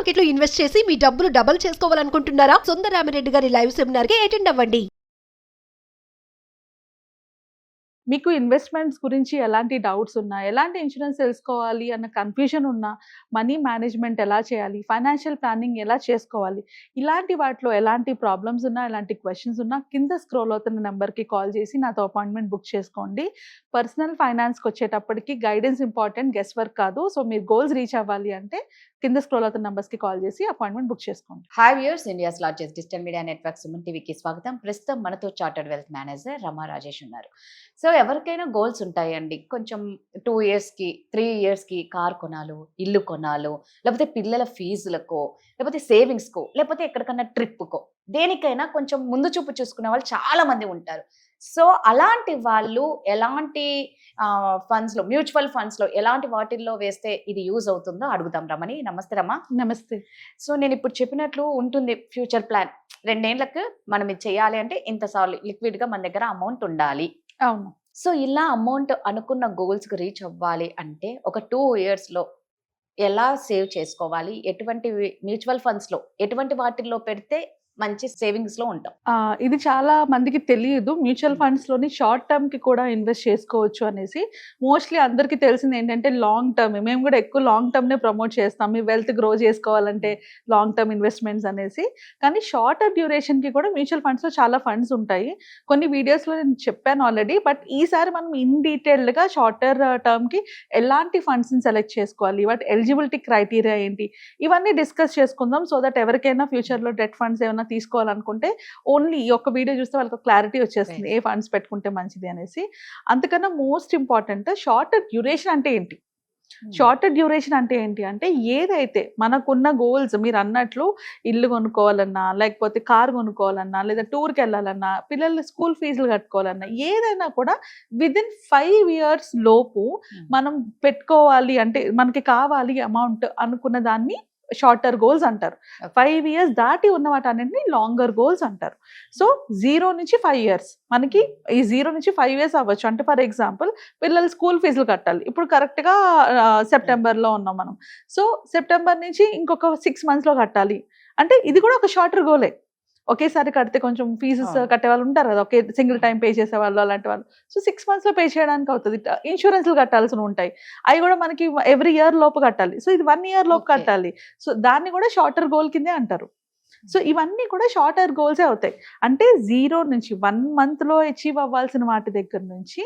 Market లో invest చేసి మీ డబ్బులు డబుల్ చేసుకోవాలనుకుంటున్నారా? సుందరరామిరెడ్డి గారి లైవ్ సెమినార్ కి అటెండ్ అవ్వండి. మీకు ఇన్వెస్ట్మెంట్స్ గురించి ఎలాంటి డౌట్స్ ఉన్నా, ఎలాంటి ఇన్సూరెన్స్ తెలుసుకోవాలి అన్న కన్ఫ్యూజన్ ఉన్నా, మనీ మేనేజ్మెంట్ ఎలా చేయాలి, ఫైనాన్షియల్ ప్లానింగ్ ఎలా చేసుకోవాలి, ఇలాంటి వాటిలో ఎలాంటి ప్రాబ్లమ్స్ ఉన్నా, ఎలాంటి క్వశ్చన్స్ ఉన్నా కింద స్క్రోల్ అవుతున్న నెంబర్కి కాల్ చేసి నాతో అపాయింట్మెంట్ బుక్ చేసుకోండి. పర్సనల్ ఫైనాన్స్కి వచ్చేటప్పటికి గైడెన్స్ ఇంపార్టెంట్, గెస్ వర్క్ కాదు. సో మీరు గోల్స్ రీచ్ అవ్వాలి అంటే కింద స్క్రోల్ అవుతున్న నెంబర్స్కి కాల్ చేసి అపాయింట్మెంట్ బుక్ చేసుకోండి. Hi viewers, India's largest digital media network Suman టీవీకి స్వాగతం. ప్రస్తుతం మనతో చార్టర్డ్ వెల్త్ మేనేజర్ రమా రాజేష్ ఉన్నారు. సో ఎవరికైనా గోల్స్ ఉంటాయండి. కొంచెం 2 ఇయర్స్కి 3 ఇయర్స్కి కార్ కొనాలో, ఇల్లు కొనాలో, లేకపోతే పిల్లల ఫీజులకో, లేకపోతే సేవింగ్స్కో, లేకపోతే ఎక్కడికన్నా ట్రిప్కో, దేనికైనా కొంచెం ముందు చూపు చూసుకునే వాళ్ళు చాలా మంది ఉంటారు. సో అలాంటి వాళ్ళు ఎలాంటి ఫండ్స్లో, మ్యూచువల్ ఫండ్స్లో ఎలాంటి వాటిల్లో వేస్తే ఇది యూజ్ అవుతుందో అడుగుదాం రమని. నమస్తే రమా. నమస్తే. సో నేను ఇప్పుడు చెప్పినట్లు ఉంటుంది ఫ్యూచర్ ప్లాన్. 2 ఏళ్లకు మనం ఇది చేయాలి అంటే ఇంత లిక్విడ్గా మన దగ్గర అమౌంట్ ఉండాలి. అవును. సో ఇలా అమౌంట్ అనుకున్న గోల్స్కి రీచ్ అవ్వాలి అంటే ఒక 2 ఇయర్స్లో ఎలా సేవ్ చేసుకోవాలి, ఎటువంటి మ్యూచువల్ ఫండ్స్లో ఎటువంటి వాటిల్లో పెడితే మంచి సేవింగ్స్ లో ఉంటాం. ఇది చాలా మందికి తెలియదు. మ్యూచువల్ ఫండ్స్ లోని షార్ట్ టర్మ్ కి కూడా ఇన్వెస్ట్ చేసుకోవచ్చు అనేసి. మోస్ట్లీ అందరికీ తెలిసింది ఏంటంటే లాంగ్ టర్మ్. మేము కూడా ఎక్కువ లాంగ్ టర్మ్ నే ప్రమోట్ చేస్తాం, మీ వెల్త్ గ్రో చేసుకోవాలంటే లాంగ్ టర్మ్ ఇన్వెస్ట్మెంట్స్ అనేసి. కానీ షార్టర్ డ్యూరేషన్ కి కూడా మ్యూచువల్ ఫండ్స్ లో చాలా ఫండ్స్ ఉంటాయి. కొన్ని వీడియోస్ లో నేను చెప్పాను ఆల్రెడీ. బట్ ఈసారి మనం ఇన్ డీటెయిల్డ్ గా షార్టర్ టర్మ్ కి ఎలాంటి ఫండ్స్ ని సెలెక్ట్ చేసుకోవాలి, వాటి ఎలిజిబిలిటీ క్రైటీరియా ఏంటి, ఇవన్నీ డిస్కస్ చేసుకుందాం. సో దట్ ఎవరికైనా ఫ్యూచర్ లో డెట్ ఫండ్స్ ఏమైనా తీసుకోవాలనుకుంటే ఓన్లీ ఈ ఒక్క వీడియో చూస్తే వాళ్ళకి క్లారిటీ వచ్చేస్తుంది ఏ ఫండ్స్ పెట్టుకుంటే మంచిది అనేసి. అంతకన్నా మోస్ట్ ఇంపార్టెంట్ షార్టర్ డ్యూరేషన్ అంటే ఏంటి. షార్టర్ డ్యూరేషన్ అంటే ఏంటి అంటే ఏదైతే మనకున్న గోల్స్, మీరు అన్నట్లు ఇల్లు కొనుక్కోవాలన్నా, లేకపోతే కార్ కొనుక్కోవాలన్నా, లేదా టూర్కి వెళ్ళాలన్నా, పిల్లల స్కూల్ ఫీజులు కట్టుకోవాలన్నా, ఏదైనా కూడా విదిన్ 5 ఇయర్స్ లోపు మనం పెట్టుకోవాలి అంటే మనకి కావాలి అమౌంట్ అనుకున్న దాన్ని షార్టర్ గోల్స్ అంటారు. 5 ఇయర్స్ దాటి ఉన్న వాటన్నింటినీ లాంగర్ గోల్స్ అంటారు. సో 0 నుంచి 5 ఇయర్స్ మనకి ఈ 0 నుంచి 5 ఇయర్స్ అవ్వచ్చు. అంటే ఫర్ ఎగ్జాంపుల్ పిల్లలు స్కూల్ ఫీజులు కట్టాలి. ఇప్పుడు కరెక్ట్గా సెప్టెంబర్లో ఉన్నాం మనం. సో సెప్టెంబర్ నుంచి ఇంకొక 6 మంత్స్లో కట్టాలి అంటే ఇది కూడా ఒక షార్టర్ గోలే. ఒకేసారి కడితే కొంచెం ఫీజెస్ కట్టే వాళ్ళు ఉంటారు కదా, ఒకే సింగిల్ టైం పే చేసే వాళ్ళు, అలాంటి వాళ్ళు. సో 6 మంత్స్లో పే చేయడానికి అవుతుంది. ఇన్సూరెన్స్లు కట్టాల్సి ఉంటాయి, అవి కూడా మనకి ఎవ్రీ ఇయర్ లోపు కట్టాలి. సో ఇది 1 ఇయర్ లోపు కట్టాలి. సో దాన్ని కూడా షార్టర్ గోల్ కిందే అంటారు. సో ఇవన్నీ కూడా షార్టర్ గోల్సే అవుతాయి. అంటే 0 నుంచి 1 మంత్లో అచీవ్ అవ్వాల్సిన వాటి దగ్గర నుంచి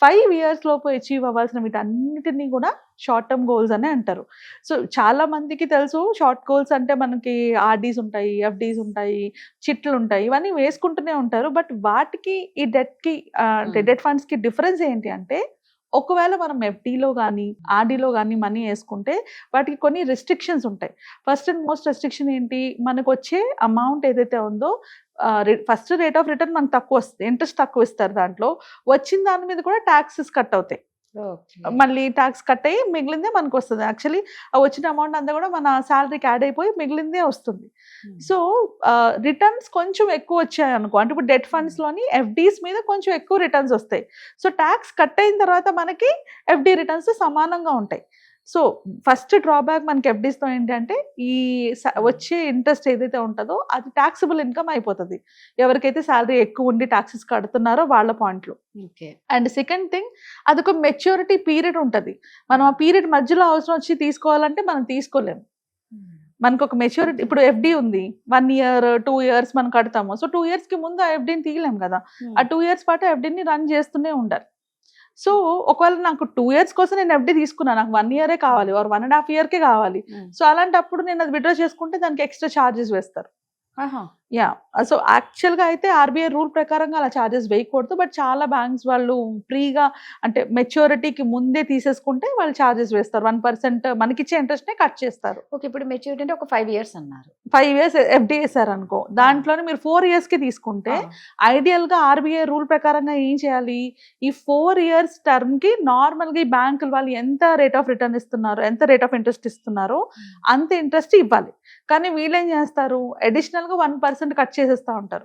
5 ఇయర్స్ లోపు అచీవ్ అవ్వాల్సిన వీటన్నిటినీ కూడా షార్ట్ టర్మ్ గోల్స్ అనే అంటారు. సో చాలా మందికి తెలుసు షార్ట్ గోల్స్ అంటే మనకి ఆర్డీస్ ఉంటాయి, ఎఫ్డీస్ ఉంటాయి, చిట్లు ఉంటాయి, ఇవన్నీ వేసుకుంటూనే ఉంటారు. బట్ వాటికి ఈ డెట్కి డెట్ ఫండ్స్కి డిఫరెన్స్ ఏంటి అంటే, ఒకవేళ మనం ఎఫ్డీలో కానీ ఆర్డీలో కానీ మనీ వేసుకుంటే వాటికి కొన్ని రెస్ట్రిక్షన్స్ ఉంటాయి. ఫస్ట్ అండ్ మోస్ట్ రెస్ట్రిక్షన్ ఏంటి, మనకు వచ్చే అమౌంట్ ఏదైతే ఉందో ఫస్ట్ రేట్ ఆఫ్ రిటర్న్ మనకు తక్కువ వస్తుంది, ఇంట్రెస్ట్ తక్కువ ఇస్తారు. దాంట్లో వచ్చిన దాని మీద కూడా ట్యాక్సెస్ కట్ అవుతాయి. మళ్ళీ ట్యాక్స్ కట్ అయ్యి మిగిలిందే మనకు వస్తుంది. యాక్చువల్లీ వచ్చిన అమౌంట్ అంతా కూడా మన శాలరీకి యాడ్ అయిపోయి మిగిలిందే వస్తుంది. సో రిటర్న్స్ కొంచెం ఎక్కువ వచ్చాయి అనుకో, అంటే ఇప్పుడు డెట్ ఫండ్స్లోని ఎఫ్డీస్ మీద కొంచెం ఎక్కువ రిటర్న్స్ వస్తాయి. సో ట్యాక్స్ కట్ అయిన తర్వాత మనకి ఎఫ్డీ రిటర్న్స్ సమానంగా ఉంటాయి. సో ఫస్ట్ డ్రాబ్యాక్ మనకి ఎఫ్డీస్తో ఏంటి అంటే ఈ వచ్చే ఇంట్రెస్ట్ ఏదైతే ఉంటుందో అది ట్యాక్సిబుల్ ఇన్కమ్ అయిపోతుంది ఎవరికైతే శాలరీ ఎక్కువ ఉండి ట్యాక్సెస్ కడుతున్నారో వాళ్ళ పాయింట్లో. అండ్ సెకండ్ థింగ్, అదొక మెచ్యూరిటీ పీరియడ్ ఉంటుంది. మనం ఆ పీరియడ్ మధ్యలో అవసరం వచ్చి తీసుకోవాలంటే మనం తీసుకోలేము. మనకు ఒక మెచ్యూరిటీ, ఇప్పుడు ఎఫ్డీ ఉంది 1 ఇయర్ 2 ఇయర్స్ మనం కడతాము. సో 2 ఇయర్స్కి ముందు ఆ ఎఫ్డీని తీయలేము కదా. ఆ 2 ఇయర్స్ పాటు ఎఫ్డీని రన్ చేస్తూనే ఉండాలి. సో ఒకవేళ నాకు 2 ఇయర్స్ కోసం నేను ఎఫ్డీ తీసుకున్నాను, నాకు 1 ఇయరే కావాలి ఆర్ 1.5 ఇయర్కే కావాలి. సో అలాంటప్పుడు నేను అది విత్డ్రా చేసుకుంటే దానికి ఎక్స్ట్రా ఛార్జెస్ వేస్తారు. యా, సో యాక్చువల్గా అయితే ఆర్బీఐ రూల్ ప్రకారంగా అలా ఛార్జెస్ వేయకూడదు. బట్ చాలా బ్యాంక్స్ వాళ్ళు ఫ్రీగా అంటే మెచ్యూరిటీకి ముందే తీసేసుకుంటే వాళ్ళు ఛార్జెస్ వేస్తారు. 1% మనకిచ్చే ఇంట్రెస్ట్నే కట్ చేస్తారు. ఓకే, ఇప్పుడు మెచ్యూరిటీ అంటే ఒక 5 ఇయర్స్ అన్నారు. 5 ఇయర్స్ ఎఫ్డీ వేసారు అనుకో, దాంట్లోనే మీరు 4 ఇయర్స్కి తీసుకుంటే ఐడియల్గా ఆర్బీఐ రూల్ ప్రకారంగా ఏం చేయాలి, ఈ 4 ఇయర్స్ టర్మ్కి నార్మల్గా ఈ బ్యాంకులు వాళ్ళు ఎంత రేట్ ఆఫ్ రిటర్న్ ఇస్తున్నారో, ఎంత రేట్ ఆఫ్ ఇంట్రెస్ట్ ఇస్తున్నారో అంత ఇంట్రెస్ట్ ఇవ్వాలి. కానీ వీళ్ళేం చేస్తారు, అడిషనల్గా 1% కట్ చేసేస్తూ ఉంటారు.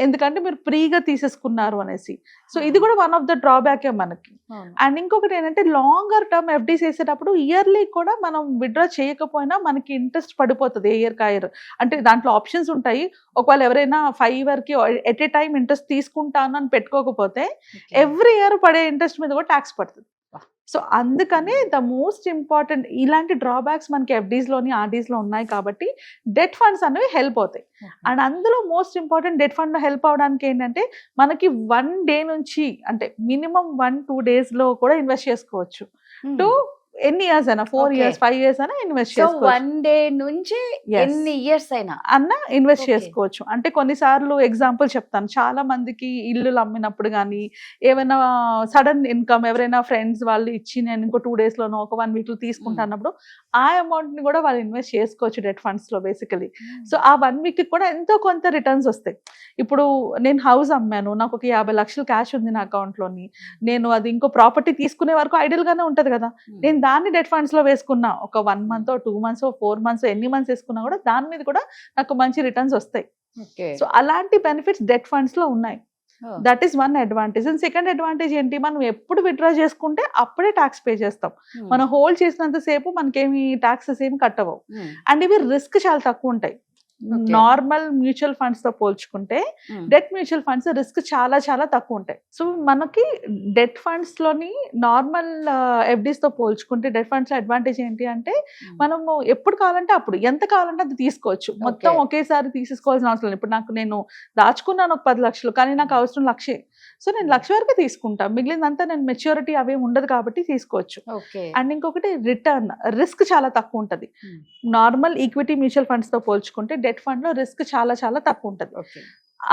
ఎందుకంటే మీరు ఫ్రీగా తీసేసుకున్నారు అనేసి. సో ఇది కూడా వన్ ఆఫ్ ద డ్రాబ్యాకే మనకి. అండ్ ఇంకొకటి ఏంటంటే లాంగర్ టర్మ్ ఎఫ్డీస్ వేసేటప్పుడు ఇయర్లీ కూడా మనం విత్డ్రా చేయకపోయినా మనకి ఇంట్రెస్ట్ పడిపోతుంది ఇయర్ కా ఇయర్. అంటే దాంట్లో ఆప్షన్స్ ఉంటాయి. ఒకవేళ ఎవరైనా 5 వరకు ఎట్ ఏ టైం ఇంట్రెస్ట్ తీసుకుంటాను అని పెట్టుకోకపోతే ఎవ్రీ ఇయర్ పడే ఇంట్రెస్ట్ మీద కూడా ట్యాక్స్ పడుతుంది. సో అందుకనే ద మోస్ట్ ఇంపార్టెంట్ ఇలాంటి డ్రాబ్యాక్స్ మనకి ఎఫ్డీస్లోని ఆర్డీస్లో ఉన్నాయి కాబట్టి డెట్ ఫండ్స్ అనేవి హెల్ప్ అవుతాయి. అండ్ అందులో most important debt fund help అవడానికి ఏంటంటే మనకి 1 డే నుంచి అంటే మినిమం 1-2 daysలో కూడా ఇన్వెస్ట్ చేసుకోవచ్చు. టు ఎన్ని ఇయర్స్ అయినా 4 years 5 years అయినా ఇన్వెస్ట్ చేసుకోవచ్చు. 1 day నుంచి ఎన్ని ఇయర్స్ అయినా ఇన్వెస్ట్ చేసుకోవచ్చు. అంటే కొన్నిసార్లు ఎగ్జాంపుల్ చెప్తాను, చాలా మందికి ఇల్లు అమ్మినప్పుడు కానీ ఏమైనా సడన్ ఇన్కమ్ ఎవరైనా ఫ్రెండ్స్ వాళ్ళు ఇచ్చి నేను ఇంకో 2 daysలోనో ఒక 1 weekలో తీసుకుంటున్నప్పుడు ఆ అమౌంట్ ని కూడా వాళ్ళు ఇన్వెస్ట్ చేసుకోవచ్చు డెట్ ఫండ్స్ లో బేసికలీ. సో ఆ 1 week కూడా ఎంతో కొంత రిటర్న్స్ వస్తాయి. ఇప్పుడు నేను హౌస్ అమ్మాను, నాకు ఒక 50 లక్షలు క్యాష్ ఉంది నా అకౌంట్ లోని, నేను అది ఇంకో ప్రాపర్టీ తీసుకునే వరకు ఐడియల్ గానే ఉంటది కదా, నేను దాన్ని డెట్ ఫండ్స్ లో వేసుకున్నా ఒక 1 month 2 months 4 months ఎన్ని మంత్స్ వేసుకున్నా కూడా దాని మీద కూడా నాకు మంచి రిటర్న్స్ వస్తాయి. సో అలాంటి బెనిఫిట్స్ డెట్ ఫండ్స్ లో ఉన్నాయి. That is one advantage. And second advantage ఏంటి, మనం ఎప్పుడు విత్డ్రా చేసుకుంటే అప్పుడే ట్యాక్స్ పే చేస్తాం. మనం హోల్డ్ చేసినంత సేపు మనకేమి ట్యాక్సెస్ ఏమి కట్ అవ్వవు. అండ్ ఇవి రిస్క్ చాలా తక్కువ ఉంటాయి. నార్మల్ మ్యూచువల్ ఫండ్స్ తో పోల్చుకుంటే డెట్ మ్యూచువల్ ఫండ్స్ రిస్క్ చాలా చాలా తక్కువ ఉంటాయి. సో మనకి డెట్ ఫండ్స్ లోని నార్మల్ ఎఫ్డీస్ తో పోల్చుకుంటే డెట్ ఫండ్స్ లో అడ్వాంటేజ్ ఏంటి అంటే మనము ఎప్పుడు కావాలంటే అప్పుడు ఎంత కావాలంటే అది తీసుకోవచ్చు. మొత్తం ఒకేసారి తీసుకోవాల్సిన అవసరం లేదు. ఇప్పుడు నేను దాచుకున్నాను ఒక 10 లక్షలు, కానీ నాకు అవసరం 1,00,000. సో నేను 1,00,000 వరకు తీసుకుంటా, మిగిలినంతా నేను మెచ్యూరిటీ అవేమి ఉండదు కాబట్టి తీసుకోవచ్చు. అండ్ ఇంకొకటి రిటర్న్ రిస్క్ చాలా తక్కువ ఉంటుంది. నార్మల్ ఈక్విటీ మ్యూచువల్ ఫండ్స్ తో పోల్చుకుంటే డెట్ ఫండ్ లో రిస్క్ చాలా చాలా తక్కువ ఉంటుంది.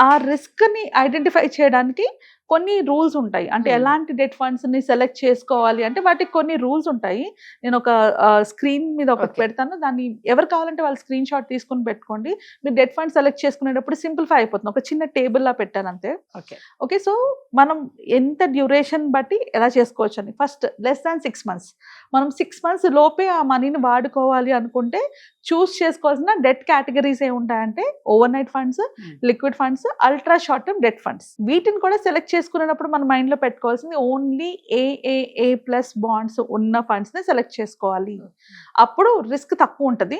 ఆ రిస్క్ ని ఐడెంటిఫై చేయడానికి కొన్ని రూల్స్ ఉంటాయి. అంటే ఎలాంటి డెట్ ఫండ్స్ ని సెలెక్ట్ చేసుకోవాలి అంటే వాటికి కొన్ని రూల్స్ ఉంటాయి. నేను ఒక స్క్రీన్ మీద ఒకటి పెడతాను, దాన్ని ఎవరు కావాలంటే వాళ్ళు స్క్రీన్ షాట్ తీసుకుని పెట్టుకోండి. మీరు డెట్ ఫండ్ సెలెక్ట్ చేసుకునేటప్పుడు సింప్లిఫై అయిపోతుంది. ఒక చిన్న టేబుల్ లా పెట్టాను అంతే. ఓకే, సో మనం ఎంత డ్యూరేషన్ బట్టి ఎలా చేసుకోవచ్చు అని. ఫస్ట్ లెస్ దాన్ 6 months, మనం 6 months లోపే ఆ మనీని వాడుకోవాలి అనుకుంటే చూస్ చేసుకోవాల్సిన డెట్ కేటగిరీస్ ఏ ఉంటాయంటే over night funds, liquid funds, ultra short term debt funds. వీటిని కూడా సెలెక్ట్ చేసుకునేటప్పుడు మన మైండ్ లో పెట్టుకోవాల్సింది ఓన్లీ AA+ బాండ్స్ ఉన్న ఫండ్స్ ని సెలెక్ట్ చేసుకోవాలి. అప్పుడు రిస్క్ తక్కువ ఉంటుంది,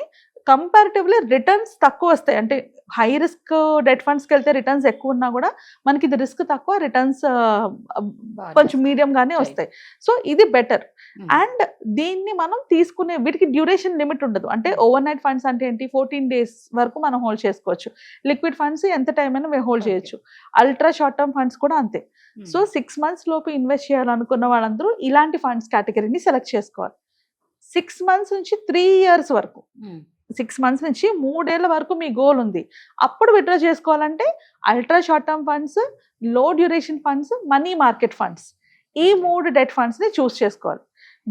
కంపారిటివ్లీ రిటర్న్స్ తక్కువ వస్తాయి. అంటే హై రిస్క్ డెట్ ఫండ్స్కి వెళ్తే రిటర్న్స్ ఎక్కువ ఉన్నా కూడా మనకి ఇది రిస్క్ తక్కువ, రిటర్న్స్ కొంచెం మీడియం గానే వస్తాయి. సో ఇది బెటర్. అండ్ దీన్ని మనం తీసుకునే వీటికి డ్యూరేషన్ లిమిట్ ఉండదు. అంటే ఓవర్ నైట్ ఫండ్స్ అంటే ఏంటి, 14 days వరకు మనం హోల్డ్ చేసుకోవచ్చు. లిక్విడ్ ఫండ్స్ ఎంత టైం అయినా మేము హోల్డ్ చేయొచ్చు. అల్ట్రా షార్ట్ టర్మ్ ఫండ్స్ కూడా అంతే. సో 6 months లోపు ఇన్వెస్ట్ చేయాలనుకున్న వాళ్ళందరూ ఇలాంటి ఫండ్స్ కేటగిరీని సెలెక్ట్ చేసుకోవాలి. 6 months నుంచి 3 years వరకు, 6 months నుంచి 3 ఏళ్ల వరకు మీ గోల్ ఉంది, అప్పుడు విత్డ్రా చేసుకోవాలంటే అల్ట్రా షార్ట్ టర్మ్ ఫండ్స్, లో duration funds, money market funds, ఈ 3 డెట్ ఫండ్స్ ని చూస్ చేసుకోవాలి.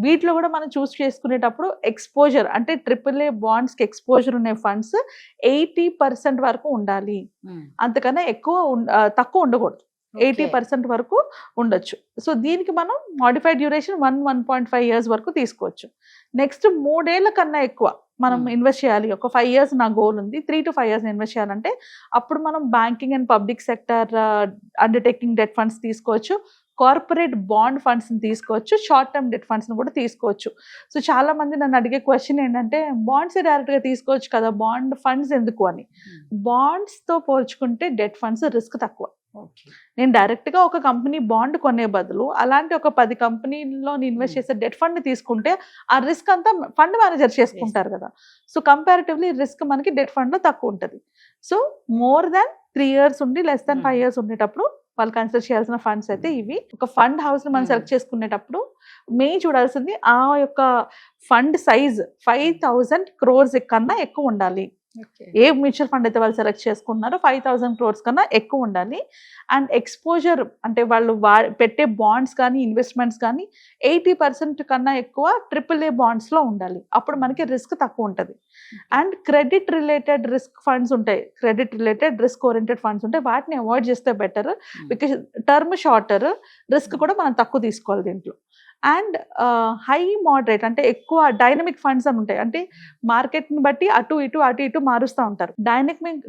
వీటిలో కూడా మనం చూస్ చేసుకునేటప్పుడు ఎక్స్పోజర్ అంటే AAA బాండ్స్ కి ఎక్స్పోజర్ ఉన్న ఫండ్స్ 80% వరకు ఉండాలి. అంతకన్నా తక్కువ ఉండకూడదు. 80% వరకు ఉండొచ్చు. సో దీనికి మనం మాడిఫైడ్ డ్యూరేషన్ 1.5 years వరకు తీసుకోవచ్చు. నెక్స్ట్ 3 ఏళ్ల కన్నా ఎక్కువ మనం ఇన్వెస్ట్ చేయాలి. ఒక 5 years నా గోల్ ఉంది, 3 to 5 years ఇన్వెస్ట్ చేయాలంటే అప్పుడు మనం banking and public sector undertaking debt funds తీసుకోవచ్చు, కార్పొరేట్ బాండ్ ఫండ్స్ ని తీసుకోవచ్చు, షార్ట్ టర్మ్ డెట్ ఫండ్స్ ని కూడా తీసుకోవచ్చు. సో చాలా మంది నన్ను అడిగే క్వశ్చన్ ఏంటంటే బాండ్స్ డైరెక్ట్ గా తీసుకోవచ్చు కదా, బాండ్ ఫండ్స్ ఎందుకు అని. బాండ్స్ తో పోల్చుకుంటే డెట్ ఫండ్స్ రిస్క్ తక్కువ. నేను డైరెక్ట్ గా ఒక కంపెనీ బాండ్ కొనే బదులు అలాంటి ఒక 10 కంపెనీల్లో ఇన్వెస్ట్ చేసే డెట్ ఫండ్ తీసుకుంటే ఆ రిస్క్ అంతా ఫండ్ మేనేజర్ చేసుకుంటారు కదా. సో కంపారిటివ్లీ రిస్క్ మనకి డెట్ ఫండ్ లో తక్కువ ఉంటుంది. సో మోర్ దాన్ 3 years ఉండి లెస్ దాన్ 5 years ఉండేటప్పుడు వాళ్ళు కన్సిడర్ చేయాల్సిన ఫండ్స్ అయితే ఇవి. ఒక ఫండ్ హౌస్ ని మనం సెలెక్ట్ చేసుకునేటప్పుడు మెయిన్ చూడాల్సింది ఆ యొక్క ఫండ్ సైజ్ 5,000 crores కన్నా ఎక్కువ ఉండాలి. ఏ మ్యూచువల్ ఫండ్ అయితే వాళ్ళు సెలెక్ట్ చేసుకున్నారో 5,000 crores కన్నా ఎక్కువ ఉండాలి. అండ్ ఎక్స్పోజర్ అంటే వాళ్ళు పెట్టే బాండ్స్ కానీ ఇన్వెస్ట్మెంట్స్ కానీ 80% కన్నా ఎక్కువ AAA బాండ్స్ లో ఉండాలి. అప్పుడు మనకి రిస్క్ తక్కువ ఉంటుంది. And credit related risk funds ఉంటాయి, credit related risk oriented funds ఉంటాయి, వాటిని అవాయిడ్ చేస్తే better. Because term shorter, risk కూడా మనం తక్కువ తీసుకోవాలి దీంట్లో. అండ్ హై మోడరేట్ అంటే ఎక్కువ డైనమిక్ ఫండ్స్ అని ఉంటాయి. అంటే మార్కెట్ని బట్టి అటు ఇటు మారుస్తూ ఉంటారు.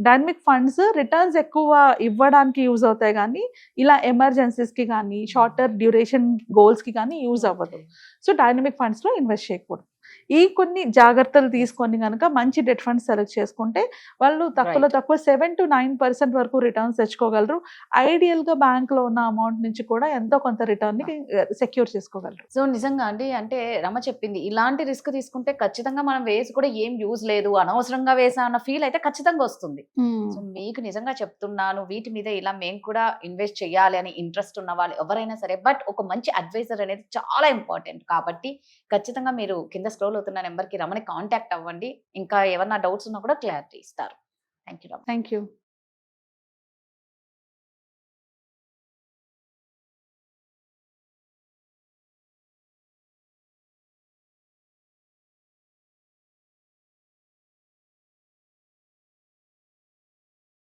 డైనమిక్ ఫండ్స్ రిటర్న్స్ ఎక్కువ ఇవ్వడానికి యూజ్ అవుతాయి, కానీ ఇలా ఎమర్జెన్సీస్కి కానీ షార్టర్ డ్యూరేషన్ గోల్స్కి కానీ యూజ్ అవ్వదు. సో డైనమిక్ ఫండ్స్లో ఇన్వెస్ట్ చేయకూడదు. ఈ కొన్ని జాగ్రత్తలు తీసుకొని కనుక మంచి డెట్ ఫండ్స్ సెలెక్ట్ చేసుకుంటే వాళ్ళు తక్కువలో తక్కువ 7 to 9% వరకు రిటర్న్స్ తెచ్చుకోగలరు. ఐడియల్గా బ్యాంక్లో ఉన్న అమౌంట్ నుంచి కూడా ఎంతో కొంత రిటర్న్ని సెక్యూర్ చేసుకోగలరు. సో నిజంగా అండి, అంటే రమ చెప్పింది ఇలాంటి రిస్క్ తీసుకుంటే ఖచ్చితంగా మనం వేసి కూడా ఏం యూజ్ లేదు, అనవసరంగా వేసా అన్న ఫీల్ అయితే ఖచ్చితంగా వస్తుంది. సో మీకు నిజంగా చెప్తున్నాను, వీటి మీద ఇలా మేము కూడా ఇన్వెస్ట్ చేయాలి అని ఇంట్రెస్ట్ ఉన్న వాళ్ళు ఎవరైనా సరే, బట్ ఒక మంచి అడ్వైజర్ అనేది చాలా ఇంపార్టెంట్. కాబట్టి ఖచ్చితంగా మీరు కింద స్క్రోల్ అవుతున్న నెంబర్కి రమని కాంటాక్ట్ అవ్వండి. ఇంకా ఏమన్నా డౌట్స్ ఉన్నా కూడా క్లారిటీ ఇస్తారు. Thank you Rama. Thank you.